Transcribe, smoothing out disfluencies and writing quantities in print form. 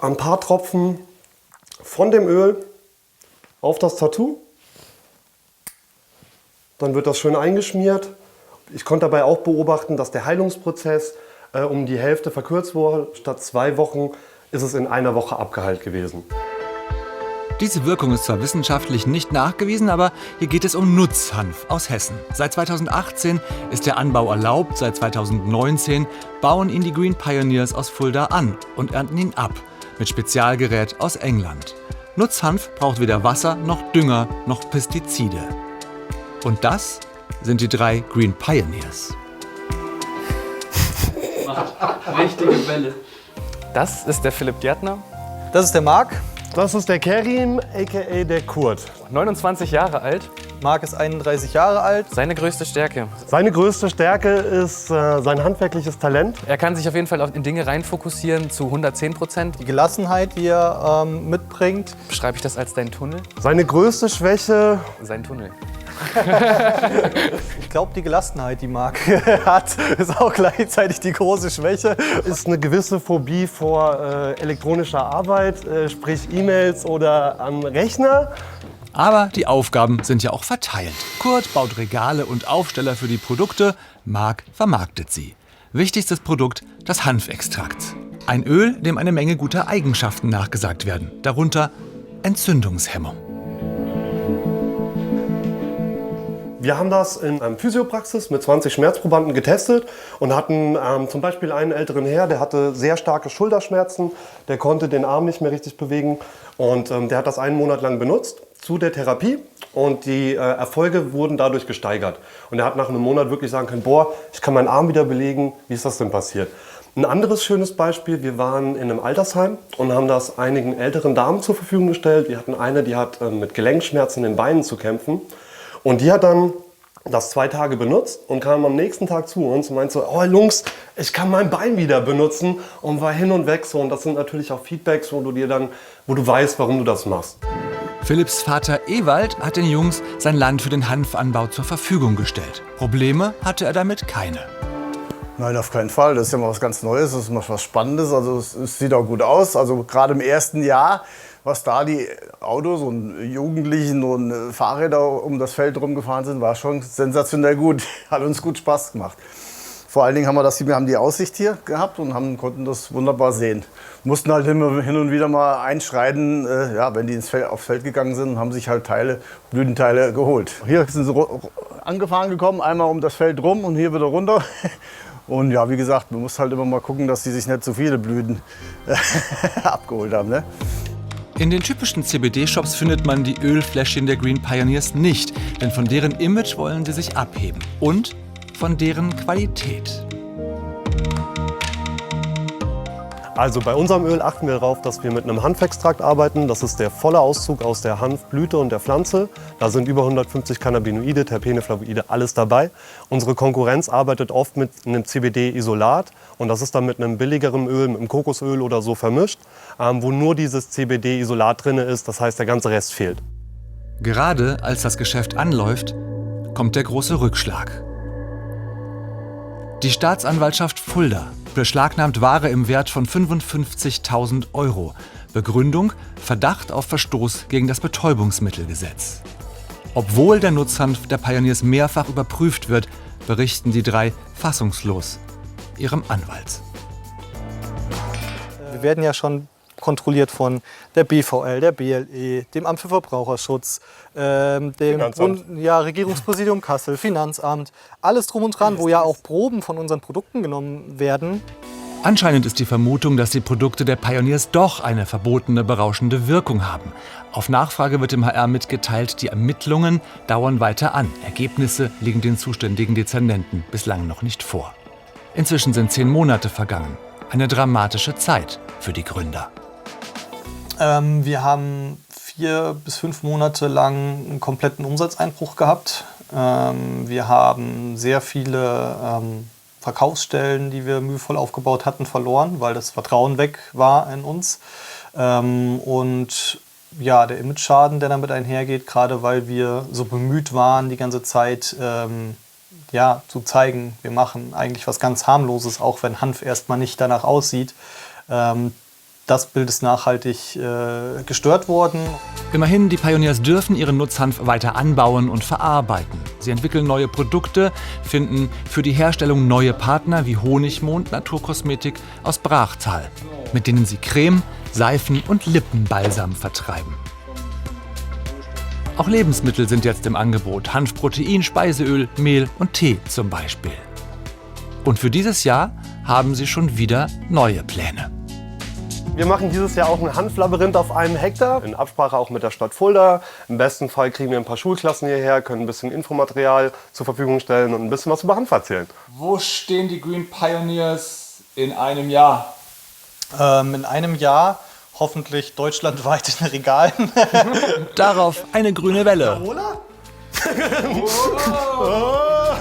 ein paar Tropfen von dem Öl auf das Tattoo. Dann wird das schön eingeschmiert. Ich konnte dabei auch beobachten, dass der Heilungsprozess um die Hälfte verkürzt wurde. Statt 2 Wochen ist es in einer Woche abgeheilt gewesen. Diese Wirkung ist zwar wissenschaftlich nicht nachgewiesen, aber hier geht es um Nutzhanf aus Hessen. Seit 2018 ist der Anbau erlaubt, seit 2019 bauen ihn die Green Pioneers aus Fulda an und ernten ihn ab mit Spezialgerät aus England. Nutzhanf braucht weder Wasser noch Dünger noch Pestizide. Und das sind die 3 Green Pioneers. Richtige Welle. Das ist der Philipp Gärtner. Das ist der Marc. Das ist der Kerim, a.k.a. der Kurt. 29 Jahre alt. Marc ist 31 Jahre alt. Seine größte Stärke. Seine größte Stärke ist sein handwerkliches Talent. Er kann sich auf jeden Fall in Dinge reinfokussieren zu 110%. Die Gelassenheit, die er mitbringt. Beschreibe ich das als dein Tunnel? Seine größte Schwäche, Sein Tunnel. Ich glaube, die Gelassenheit, die Marc hat, ist auch gleichzeitig die große Schwäche. ist eine gewisse Phobie vor elektronischer Arbeit, sprich E-Mails oder am Rechner. Aber die Aufgaben sind ja auch verteilt. Kurt baut Regale und Aufsteller für die Produkte, Marc vermarktet sie. Wichtigstes Produkt, das Hanfextrakt. Ein Öl, dem eine Menge guter Eigenschaften nachgesagt werden, darunter Entzündungshemmung. Wir haben das in einer Physiopraxis mit 20 Schmerzprobanden getestet und hatten zum Beispiel einen älteren Herr, der hatte sehr starke Schulterschmerzen, der konnte den Arm nicht mehr richtig bewegen und der hat das 1 Monat lang benutzt zu der Therapie und die Erfolge wurden dadurch gesteigert. Und er hat nach einem Monat wirklich sagen können, boah, ich kann meinen Arm wieder belegen, wie ist das denn passiert? Ein anderes schönes Beispiel, wir waren in einem Altersheim und haben das einigen älteren Damen zur Verfügung gestellt. Wir hatten eine, die hat mit Gelenkschmerzen in den Beinen zu kämpfen. Und die hat dann das 2 Tage benutzt und kam am nächsten Tag zu uns und meinte so, oh Jungs, ich kann mein Bein wieder benutzen und war hin und weg so. Und das sind natürlich auch Feedbacks, wo du weißt, warum du das machst. Philipps Vater Ewald hat den Jungs sein Land für den Hanfanbau zur Verfügung gestellt. Probleme hatte er damit keine. Nein, auf keinen Fall. Das ist ja mal was ganz Neues, das ist mal was Spannendes. Also es sieht auch gut aus. Also gerade im ersten Jahr, was da die Autos und Jugendlichen und Fahrräder um das Feld rumgefahren sind, war schon sensationell gut. Hat uns gut Spaß gemacht. Vor allen Dingen wir haben die Aussicht hier gehabt und konnten das wunderbar sehen. Mussten halt hin und wieder mal einschreiten, wenn die aufs Feld gegangen sind und haben sich halt Blütenteile geholt. Hier sind sie angefahren gekommen, einmal um das Feld rum und hier wieder runter. Und ja, wie gesagt, man muss halt immer mal gucken, dass die sich nicht zu viele Blüten abgeholt haben. Ne? In den typischen CBD-Shops findet man die Ölfläschchen der Green Pioneers nicht, denn von deren Image wollen sie sich abheben und von deren Qualität. Also bei unserem Öl achten wir darauf, dass wir mit einem Hanfextrakt arbeiten. Das ist der volle Auszug aus der Hanfblüte und der Pflanze. Da sind über 150 Cannabinoide, Terpene, Flavoide, alles dabei. Unsere Konkurrenz arbeitet oft mit einem CBD-Isolat und das ist dann mit einem billigeren Öl, mit einem Kokosöl oder so vermischt, wo nur dieses CBD-Isolat drin ist, das heißt der ganze Rest fehlt. Gerade als das Geschäft anläuft, kommt der große Rückschlag. Die Staatsanwaltschaft Fulda beschlagnahmt Ware im Wert von 55.000 €. Begründung: Verdacht auf Verstoß gegen das Betäubungsmittelgesetz. Obwohl der Nutzhanf der Pioneers mehrfach überprüft wird, berichten die 3 fassungslos ihrem Anwalt. Wir werden ja schon kontrolliert von der BVL, der BLE, dem Amt für Verbraucherschutz, dem Regierungspräsidium Kassel, Finanzamt, alles drum und dran, wo ja auch Proben von unseren Produkten genommen werden. Anscheinend ist die Vermutung, dass die Produkte der Pioneers doch eine verbotene berauschende Wirkung haben. Auf Nachfrage wird dem HR mitgeteilt, die Ermittlungen dauern weiter an. Ergebnisse liegen den zuständigen Dezernenten bislang noch nicht vor. Inzwischen sind 10 Monate vergangen. Eine dramatische Zeit für die Gründer. Wir haben 4 bis 5 Monate lang einen kompletten Umsatzeinbruch gehabt. Wir haben sehr viele Verkaufsstellen, die wir mühevoll aufgebaut hatten, verloren, weil das Vertrauen weg war in uns. Und ja, der Image-Schaden, der damit einhergeht, gerade weil wir so bemüht waren, die ganze Zeit zu zeigen, wir machen eigentlich was ganz Harmloses, auch wenn Hanf erstmal nicht danach aussieht. Das Bild ist nachhaltig gestört worden. Immerhin, die Pioneers dürfen ihren Nutzhanf weiter anbauen und verarbeiten. Sie entwickeln neue Produkte, finden für die Herstellung neue Partner wie Honigmond Naturkosmetik aus Brachtal, mit denen sie Creme, Seifen und Lippenbalsam vertreiben. Auch Lebensmittel sind jetzt im Angebot. Hanfprotein, Speiseöl, Mehl und Tee zum Beispiel. Und für dieses Jahr haben sie schon wieder neue Pläne. Wir machen dieses Jahr auch ein Hanflabyrinth auf 1 Hektar, in Absprache auch mit der Stadt Fulda. Im besten Fall kriegen wir ein paar Schulklassen hierher, können ein bisschen Infomaterial zur Verfügung stellen und ein bisschen was über Hanf erzählen. Wo stehen die Green Pioneers in einem Jahr? In einem Jahr hoffentlich deutschlandweit in den Regalen. Darauf eine grüne Welle. Oder? Oh.